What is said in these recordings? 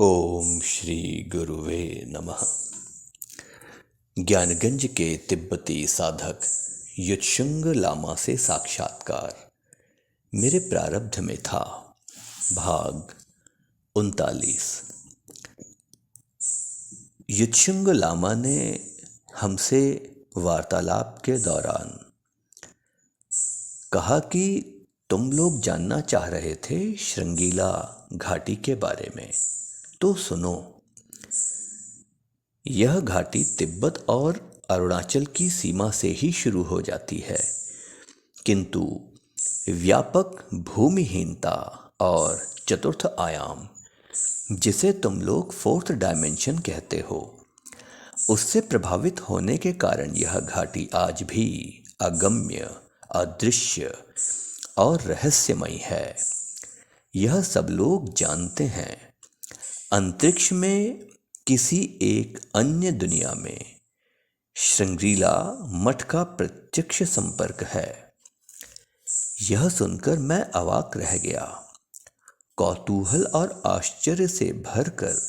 ओम श्री गुरुवे नमः। ज्ञानगंज के तिब्बती साधक युत्सुंग लामा से साक्षात्कार मेरे प्रारब्ध में था। भाग 39। युत्सुंग लामा ने हमसे वार्तालाप के दौरान कहा कि तुम लोग जानना चाह रहे थे श्रृंगीला घाटी के बारे में, तो सुनो। यह घाटी तिब्बत और अरुणाचल की सीमा से ही शुरू हो जाती है, किंतु व्यापक भूमिहीनता और चतुर्थ आयाम, जिसे तुम लोग फोर्थ डायमेंशन कहते हो, उससे प्रभावित होने के कारण यह घाटी आज भी अगम्य, अदृश्य और रहस्यमयी है। यह सब लोग जानते हैं। अंतरिक्ष में किसी एक अन्य दुनिया में श्रृंगीला मठ का प्रत्यक्ष संपर्क है। यह सुनकर मैं अवाक रह गया। कौतूहल और आश्चर्य से भरकर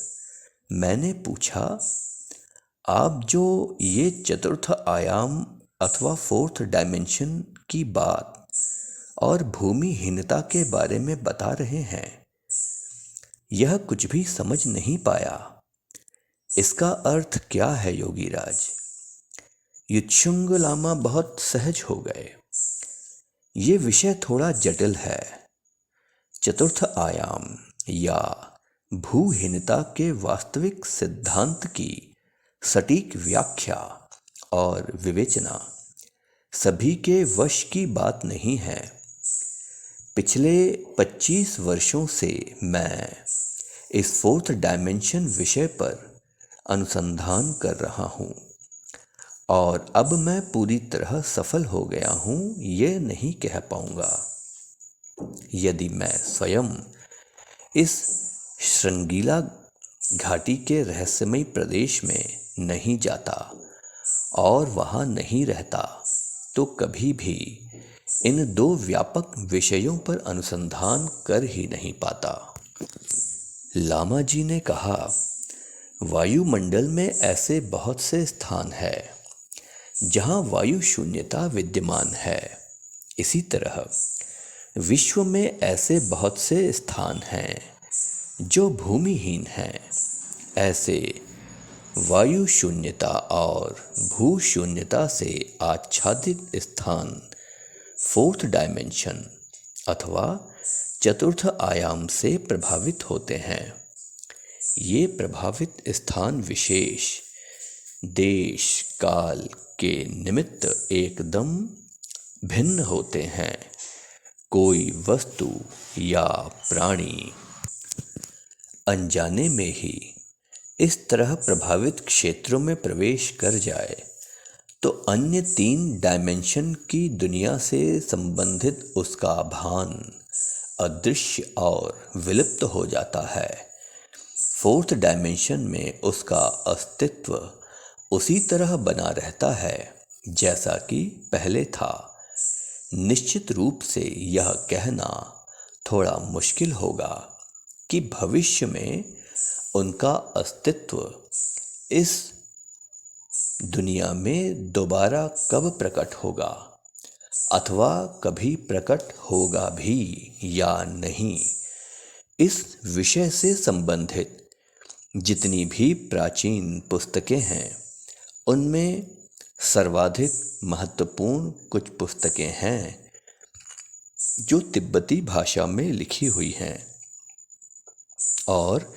मैंने पूछा, आप जो ये चतुर्थ आयाम अथवा फोर्थ डायमेंशन की बात और भूमिहीनता के बारे में बता रहे हैं, यह कुछ भी समझ नहीं पाया। इसका अर्थ क्या है योगीराज? युत्सुंग लामा बहुत सहज हो गए। ये विषय थोड़ा जटिल है। चतुर्थ आयाम या भूहीनता के वास्तविक सिद्धांत की सटीक व्याख्या और विवेचना सभी के वश की बात नहीं है। पिछले 25 वर्षों से मैं इस फोर्थ डायमेंशन विषय पर अनुसंधान कर रहा हूँ और अब मैं पूरी तरह सफल हो गया हूँ ये नहीं कह पाऊँगा यदि मैं स्वयं इस श्रृंगीला घाटी के रहस्यमय प्रदेश में नहीं जाता और वहाँ नहीं रहता, तो कभी भी इन दो व्यापक विषयों पर अनुसंधान कर ही नहीं पाता। लामा जी ने कहा, वायुमंडल में ऐसे बहुत से स्थान हैं जहाँ वायु शून्यता विद्यमान है। इसी तरह विश्व में ऐसे बहुत से स्थान हैं जो भूमिहीन हैं। ऐसे वायु शून्यता और भू शून्यता से आच्छादित स्थान फोर्थ डायमेंशन अथवा चतुर्थ आयाम से प्रभावित होते हैं। ये प्रभावित स्थान विशेष देश काल के निमित्त एकदम भिन्न होते हैं। कोई वस्तु या प्राणी अनजाने में ही इस तरह प्रभावित क्षेत्रों में प्रवेश कर जाए तो अन्य 3 डायमेंशन की दुनिया से संबंधित उसका भान अदृश्य और विलुप्त हो जाता है। फोर्थ डायमेंशन में उसका अस्तित्व उसी तरह बना रहता है जैसा कि पहले था। निश्चित रूप से यह कहना थोड़ा मुश्किल होगा कि भविष्य में उनका अस्तित्व इस दुनिया में दोबारा कब प्रकट होगा अथवा कभी प्रकट होगा भी या नहीं। इस विषय से संबंधित जितनी भी प्राचीन पुस्तकें हैं, उनमें सर्वाधिक महत्वपूर्ण कुछ पुस्तकें हैं जो तिब्बती भाषा में लिखी हुई हैं और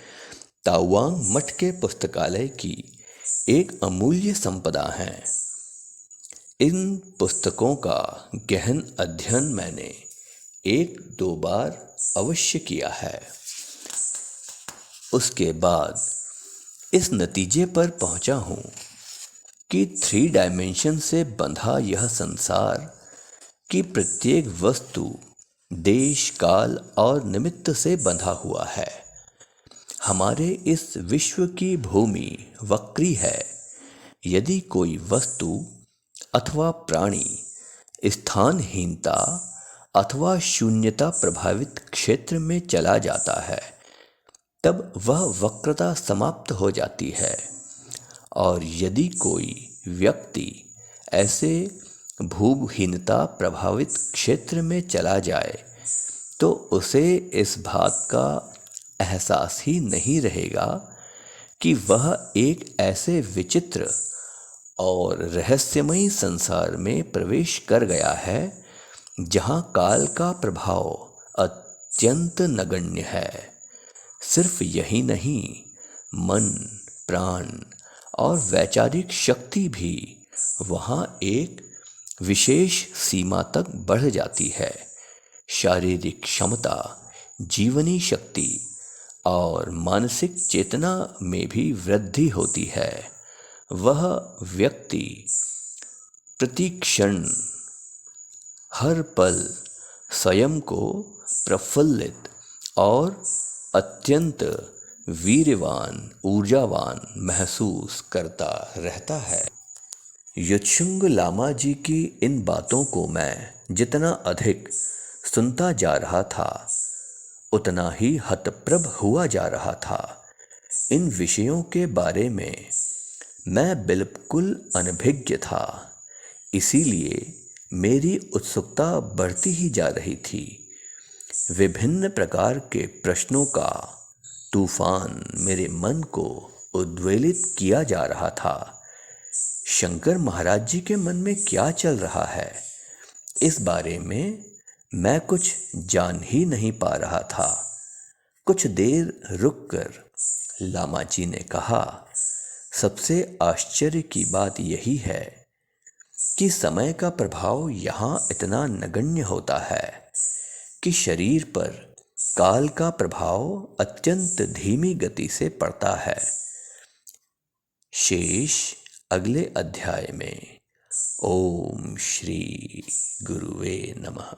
ताओवांग मठ के पुस्तकालय की एक अमूल्य संपदा है। इन पुस्तकों का गहन अध्ययन मैंने 1-2 बार अवश्य किया है। उसके बाद इस नतीजे पर पहुंचा हूँ कि 3 डायमेंशन से बंधा यह संसार की प्रत्येक वस्तु देश काल और निमित्त से बंधा हुआ है। हमारे इस विश्व की भूमि वक्री है। यदि कोई वस्तु अथवा प्राणी स्थानहीनता अथवा शून्यता प्रभावित क्षेत्र में चला जाता है तब वह वक्रता समाप्त हो जाती है। और यदि कोई व्यक्ति ऐसे भूहीनता प्रभावित क्षेत्र में चला जाए तो उसे इस बात का एहसास ही नहीं रहेगा कि वह एक ऐसे विचित्र और रहस्यमयी संसार में प्रवेश कर गया है जहाँ काल का प्रभाव अत्यंत नगण्य है। सिर्फ यही नहीं, मन, प्राण और वैचारिक शक्ति भी वहाँ एक विशेष सीमा तक बढ़ जाती है। शारीरिक क्षमता, जीवनी शक्ति और मानसिक चेतना में भी वृद्धि होती है। वह व्यक्ति प्रति क्षण, हर पल स्वयं को प्रफुल्लित और अत्यंत वीर्यवान, ऊर्जावान महसूस करता रहता है। युत्सुंग लामा जी की इन बातों को मैं जितना अधिक सुनता जा रहा था उतना ही हतप्रभ हुआ जा रहा था। इन विषयों के बारे में मैं बिल्कुल अनभिज्ञ था, इसीलिए मेरी उत्सुकता बढ़ती ही जा रही थी। विभिन्न प्रकार के प्रश्नों का तूफान मेरे मन को उद्वेलित किया जा रहा था। शंकर महाराज जी के मन में क्या चल रहा है, इस बारे में मैं कुछ जान ही नहीं पा रहा था। कुछ देर रुककर लामा जी ने कहा, सबसे आश्चर्य की बात यही है कि समय का प्रभाव यहाँ इतना नगण्य होता है कि शरीर पर काल का प्रभाव अत्यंत धीमी गति से पड़ता है। शेष अगले अध्याय में। ओम श्री गुरुवे नमः।